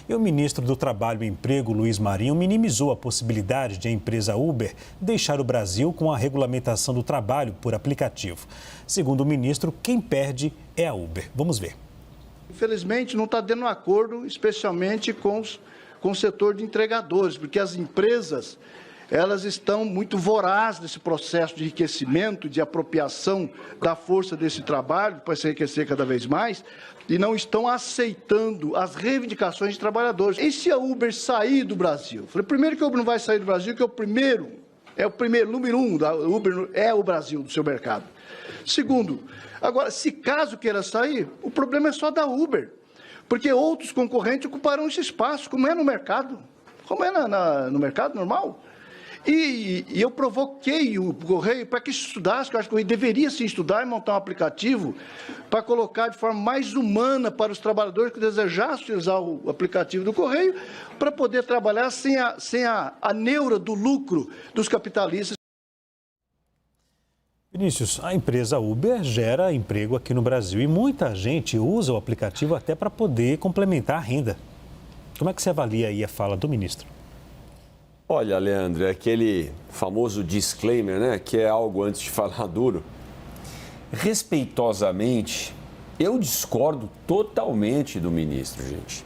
E o ministro do Trabalho e Emprego, Luiz Marinho, minimizou a possibilidade de a empresa Uber deixar o Brasil com a regulamentação do trabalho por aplicativo. Segundo o ministro, quem perde é a Uber. Vamos ver. Infelizmente, não está dando acordo, especialmente com o setor de entregadores, porque as empresas, elas estão muito vorazes nesse processo de enriquecimento, de apropriação da força desse trabalho, para se enriquecer cada vez mais, e não estão aceitando as reivindicações de trabalhadores. E se a Uber sair do Brasil? Falei, primeiro que a Uber não vai sair do Brasil, que é o primeiro, número um, da Uber é o Brasil, do seu mercado. Segundo, agora, se caso queira sair, o problema é só da Uber, porque outros concorrentes ocuparão esse espaço, como é no mercado, no mercado normal. E eu provoquei o Correio para que estudasse, que eu acho que o Correio deveria sim estudar e montar um aplicativo para colocar de forma mais humana para os trabalhadores que desejassem utilizar o aplicativo do Correio, para poder trabalhar sem a neura do lucro dos capitalistas. Vinícius, a empresa Uber gera emprego aqui no Brasil e muita gente usa o aplicativo até para poder complementar a renda. Como é que você avalia aí a fala do ministro? Olha, Leandro, é aquele famoso disclaimer, né? Que é algo antes de falar duro. Respeitosamente, eu discordo totalmente do ministro, gente.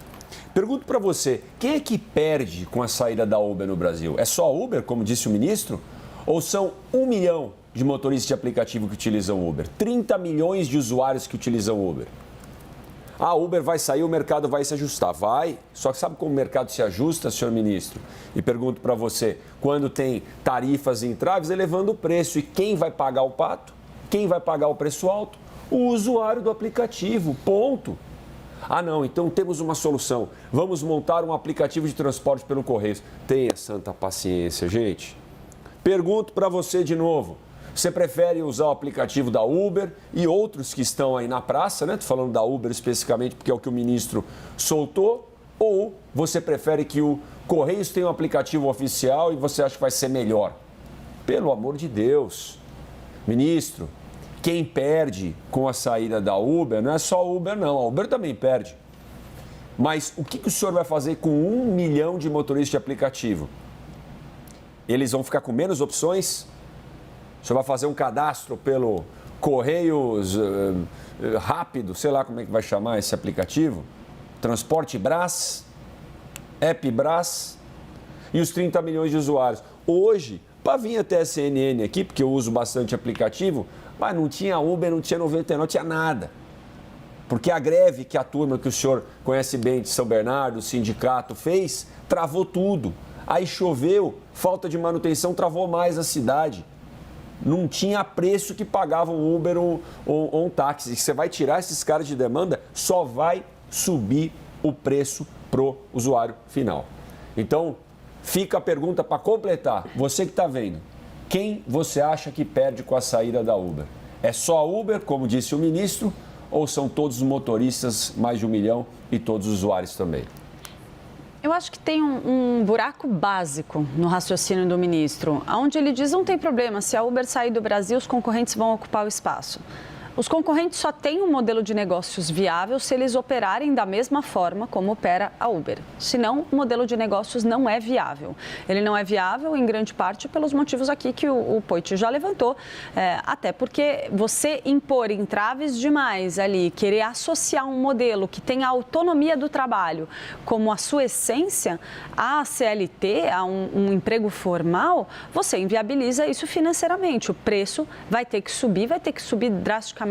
Pergunto para você, quem é que perde com a saída da Uber no Brasil? É só a Uber, como disse o ministro? Ou são 1 milhão de motoristas de aplicativo que utilizam Uber? 30 milhões de usuários que utilizam Uber? A Uber vai sair, o mercado vai se ajustar. Vai, só que sabe como o mercado se ajusta, senhor ministro? E pergunto para você, quando tem tarifas e entraves, elevando o preço. E quem vai pagar o pato? Quem vai pagar o preço alto? O usuário do aplicativo, ponto. Ah não, então temos uma solução. Vamos montar um aplicativo de transporte pelo Correios. Tenha santa paciência, gente. Pergunto para você de novo. Você prefere usar o aplicativo da Uber e outros que estão aí na praça, né? Estou falando da Uber especificamente porque é o que o ministro soltou. Ou você prefere que o Correios tenha um aplicativo oficial e você acha que vai ser melhor? Pelo amor de Deus. Ministro, quem perde com a saída da Uber não é só a Uber, não. A Uber também perde. Mas o que o senhor vai fazer com 1 milhão de motoristas de aplicativo? Eles vão ficar com menos opções? O senhor vai fazer um cadastro pelo Correios Rápido, sei lá como é que vai chamar esse aplicativo, Transporte Brás, App Brás e os 30 milhões de usuários. Hoje, para vir até a CNN aqui, porque eu uso bastante aplicativo, mas não tinha Uber, não tinha 99, não tinha nada. Porque a greve que a turma que o senhor conhece bem de São Bernardo, o sindicato fez, travou tudo. Aí choveu, falta de manutenção, travou mais a cidade. Não tinha preço que pagava um Uber ou um táxi. Se você vai tirar esses caras de demanda, só vai subir o preço pro usuário final. Então, fica a pergunta para completar. Você que está vendo, quem você acha que perde com a saída da Uber? É só a Uber, como disse o ministro, ou são todos os motoristas, mais de 1 milhão, e todos os usuários também? Eu acho que tem um buraco básico no raciocínio do ministro, onde ele diz não tem problema, se a Uber sair do Brasil, os concorrentes vão ocupar o espaço. Os concorrentes só têm um modelo de negócios viável se eles operarem da mesma forma como opera a Uber. Senão, o modelo de negócios não é viável. Ele não é viável, em grande parte, pelos motivos aqui que o Poit já levantou, até porque você impor entraves demais ali, querer associar um modelo que tem a autonomia do trabalho como a sua essência, a CLT, a um emprego formal, você inviabiliza isso financeiramente. O preço vai ter que subir drasticamente.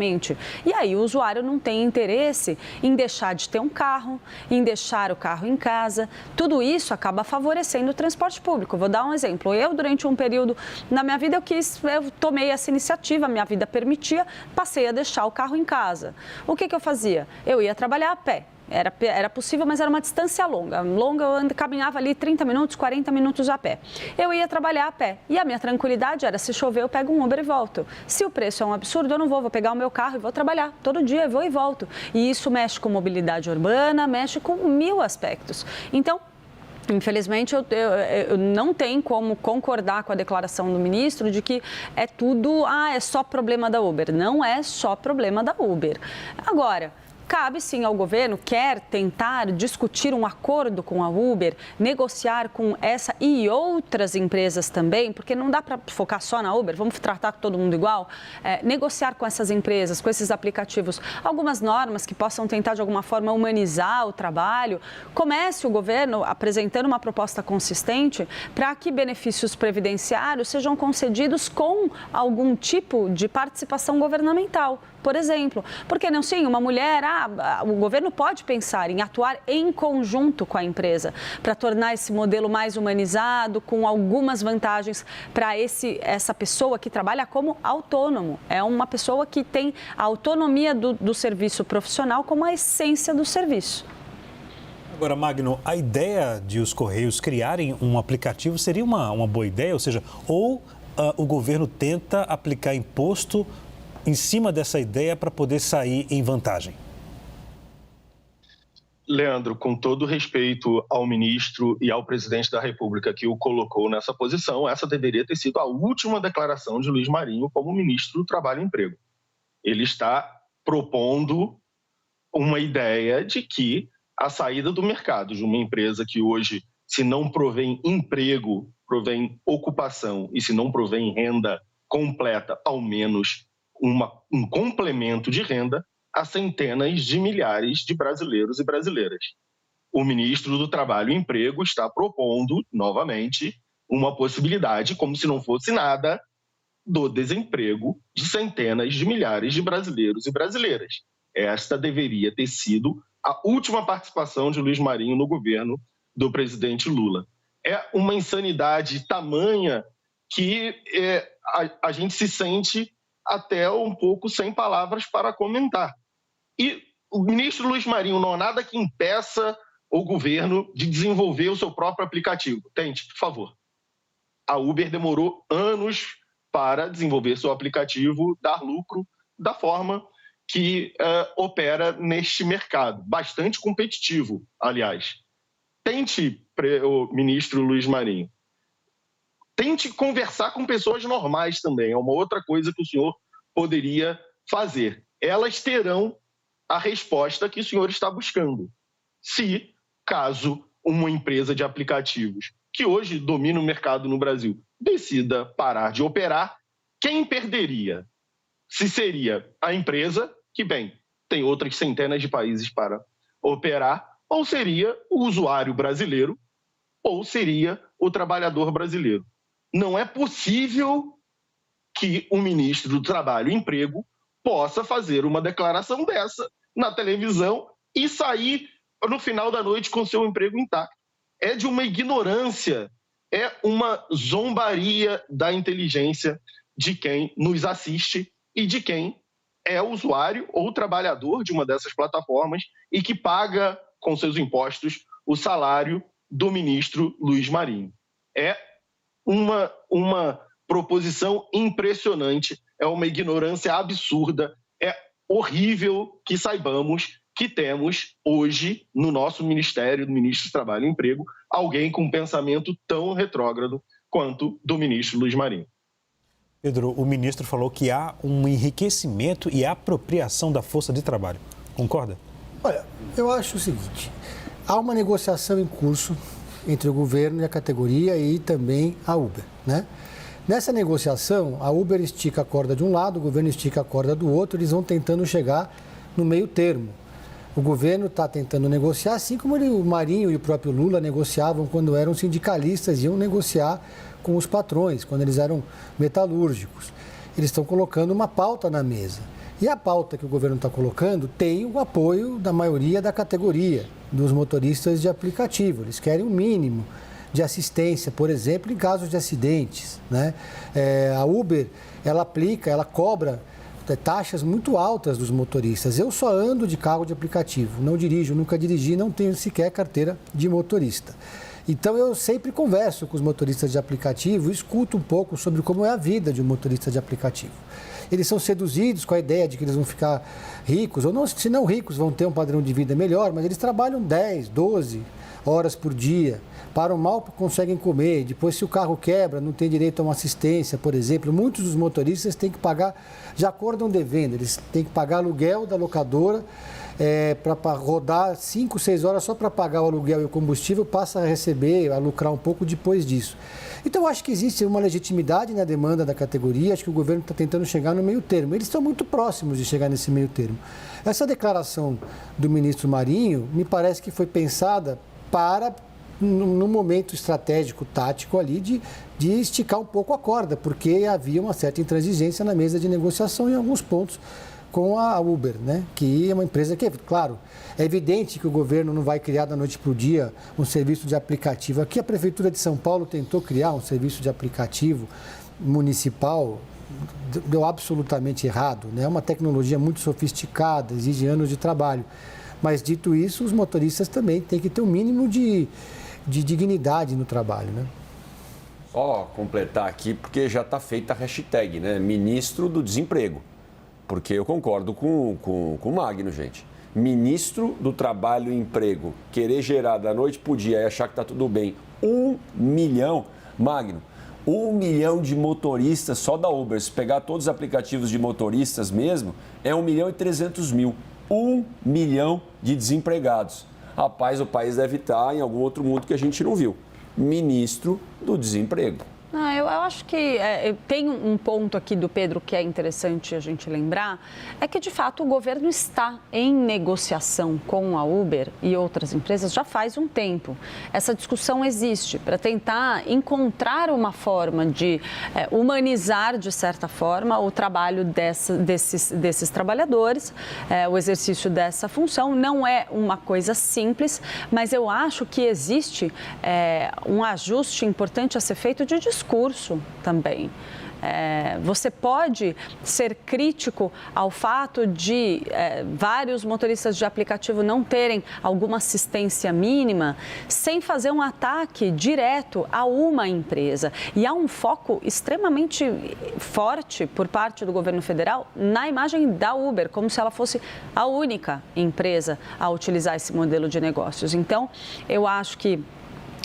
E aí o usuário não tem interesse em deixar de ter um carro, em deixar o carro em casa. Tudo isso acaba favorecendo o transporte público. Vou dar um exemplo. Eu, durante um período na minha vida, eu tomei essa iniciativa, minha vida permitia, passei a deixar o carro em casa. O que eu fazia? Eu ia trabalhar a pé. Era possível, mas era uma distância longa. Eu caminhava ali 30 minutos, 40 minutos a pé. Eu ia trabalhar a pé. E a minha tranquilidade era, se chover, eu pego um Uber e volto. Se o preço é um absurdo, eu não vou pegar o meu carro e vou trabalhar. Todo dia eu vou e volto. E isso mexe com mobilidade urbana, mexe com 1000 aspectos. Então, infelizmente, eu não tenho como concordar com a declaração do ministro de que é só problema da Uber. Não é só problema da Uber. Agora, cabe sim ao governo, quer tentar discutir um acordo com a Uber, negociar com essa e outras empresas também, porque não dá para focar só na Uber, vamos tratar todo mundo igual, negociar com essas empresas, com esses aplicativos, algumas normas que possam tentar de alguma forma humanizar o trabalho. Comece o governo apresentando uma proposta consistente para que benefícios previdenciários sejam concedidos com algum tipo de participação governamental. Por exemplo, porque não sim, uma mulher, o governo pode pensar em atuar em conjunto com a empresa para tornar esse modelo mais humanizado, com algumas vantagens para essa pessoa que trabalha como autônomo. É uma pessoa que tem a autonomia do serviço profissional como a essência do serviço. Agora, Magno, a ideia de os Correios criarem um aplicativo seria uma boa ideia? Ou seja, o governo tenta aplicar imposto em cima dessa ideia para poder sair em vantagem? Leandro, com todo respeito ao ministro e ao presidente da República que o colocou nessa posição, essa deveria ter sido a última declaração de Luiz Marinho como ministro do Trabalho e Emprego. Ele está propondo uma ideia de que a saída do mercado de uma empresa que hoje, se não provém emprego, provém ocupação e se não provém renda completa, ao menos um complemento de renda a centenas de milhares de brasileiros e brasileiras. O ministro do Trabalho e Emprego está propondo, novamente, uma possibilidade, como se não fosse nada, do desemprego de centenas de milhares de brasileiros e brasileiras. Esta deveria ter sido a última participação de Luiz Marinho no governo do presidente Lula. É uma insanidade tamanha que a gente se sente até um pouco sem palavras para comentar. E o ministro Luiz Marinho não há nada que impeça o governo de desenvolver o seu próprio aplicativo. Tente, por favor. A Uber demorou anos para desenvolver seu aplicativo, dar lucro da forma que opera neste mercado, bastante competitivo, aliás. Tente, o ministro Luiz Marinho, tente conversar com pessoas normais também, é uma outra coisa que o senhor poderia fazer. Elas terão a resposta que o senhor está buscando. Se, caso uma empresa de aplicativos, que hoje domina o mercado no Brasil, decida parar de operar, quem perderia? Se seria a empresa, que bem, tem outras centenas de países para operar, ou seria o usuário brasileiro, ou seria o trabalhador brasileiro. Não é possível que o ministro do Trabalho e Emprego possa fazer uma declaração dessa na televisão e sair no final da noite com seu emprego intacto. É de uma ignorância, é uma zombaria da inteligência de quem nos assiste e de quem é usuário ou trabalhador de uma dessas plataformas e que paga com seus impostos o salário do ministro Luiz Marinho. É uma proposição impressionante, é uma ignorância absurda, é horrível que saibamos que temos hoje no nosso ministério, do ministro do Trabalho e Emprego, alguém com um pensamento tão retrógrado quanto do ministro Luiz Marinho. Pedro, o ministro falou que há um enriquecimento e apropriação da força de trabalho. Concorda? Olha, eu acho o seguinte, há uma negociação em curso entre o governo e a categoria e também a Uber, né? Nessa negociação, a Uber estica a corda de um lado, o governo estica a corda do outro, eles vão tentando chegar no meio termo. O governo está tentando negociar, assim como o Marinho e o próprio Lula negociavam quando eram sindicalistas, iam negociar com os patrões, quando eles eram metalúrgicos. Eles estão colocando uma pauta na mesa. E a pauta que o governo está colocando tem o apoio da maioria da categoria, dos motoristas de aplicativo. Eles querem o mínimo de assistência, por exemplo, em casos de acidentes, né? A Uber, ela cobra taxas muito altas dos motoristas. Eu só ando de carro de aplicativo, não dirijo, nunca dirigi, não tenho sequer carteira de motorista. Então, eu sempre converso com os motoristas de aplicativo e escuto um pouco sobre como é a vida de um motorista de aplicativo. Eles são seduzidos com a ideia de que eles vão ficar ricos, ou não, se não ricos, vão ter um padrão de vida melhor, mas eles trabalham 10, 12 horas por dia, param mal, conseguem comer, depois se o carro quebra, não tem direito a uma assistência, por exemplo. Muitos dos motoristas têm que pagar, já acordam devendo, eles têm que pagar aluguel da locadora para rodar 5, 6 horas só para pagar o aluguel e o combustível, passa a receber, a lucrar um pouco depois disso. Então, eu acho que existe uma legitimidade na demanda da categoria, acho que o governo está tentando chegar no meio termo. Eles estão muito próximos de chegar nesse meio termo. Essa declaração do ministro Marinho me parece que foi pensada para, no momento estratégico, tático ali, de esticar um pouco a corda, porque havia uma certa intransigência na mesa de negociação em alguns pontos com a Uber, né? Que é uma empresa que, claro, é evidente que o governo não vai criar da noite para o dia um serviço de aplicativo. Aqui a Prefeitura de São Paulo tentou criar um serviço de aplicativo municipal, deu absolutamente errado, né? É uma tecnologia muito sofisticada, exige anos de trabalho. Mas, dito isso, os motoristas também têm que ter um mínimo de dignidade no trabalho, né? Só completar aqui, porque já está feita a hashtag, né? Ministro do Desemprego. Porque eu concordo com o Magno, gente. Ministro do Trabalho e Emprego, querer gerar da noite para o dia e achar que está tudo bem. 1 milhão, Magno, 1 milhão de motoristas só da Uber. Se pegar todos os aplicativos de motoristas mesmo, é 1.300.000. 1 milhão de desempregados. Rapaz, o país deve estar em algum outro mundo que a gente não viu. Ministro do Desemprego. Eu acho que tem um ponto aqui do Pedro que é interessante a gente lembrar, é que de fato o governo está em negociação com a Uber e outras empresas já faz um tempo. Essa discussão existe para tentar encontrar uma forma de humanizar, de certa forma, o trabalho desses trabalhadores, o exercício dessa função. Não é uma coisa simples, mas eu acho que existe um ajuste importante a ser feito de discurso também. Você pode ser crítico ao fato de vários motoristas de aplicativo não terem alguma assistência mínima sem fazer um ataque direto a uma empresa. E há um foco extremamente forte por parte do governo federal na imagem da Uber, como se ela fosse a única empresa a utilizar esse modelo de negócios. Então, eu acho que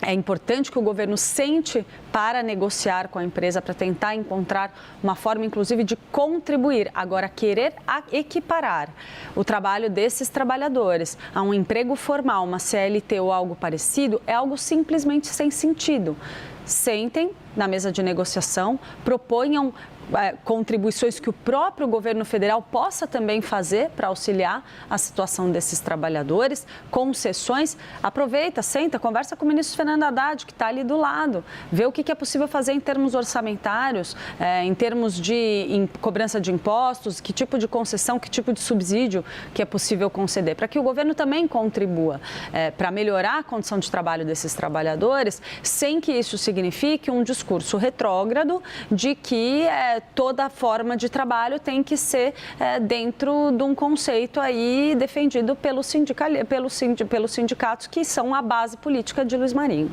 é importante que o governo sente para negociar com a empresa, para tentar encontrar uma forma, inclusive, de contribuir. Agora, querer equiparar o trabalho desses trabalhadores a um emprego formal, uma CLT ou algo parecido, é algo simplesmente sem sentido. Sentem na mesa de negociação, proponham contribuições que o próprio governo federal possa também fazer para auxiliar a situação desses trabalhadores, concessões. Aproveita, senta, conversa com o ministro Fernando Haddad, que está ali do lado, vê o que é possível fazer em termos orçamentários, em termos de cobrança de impostos, que tipo de concessão, que tipo de subsídio que é possível conceder, para que o governo também contribua para melhorar a condição de trabalho desses trabalhadores, sem que isso signifique um discurso retrógrado de que toda forma de trabalho tem que ser dentro de um conceito aí defendido pelos sindicatos que são a base política de Luiz Marinho.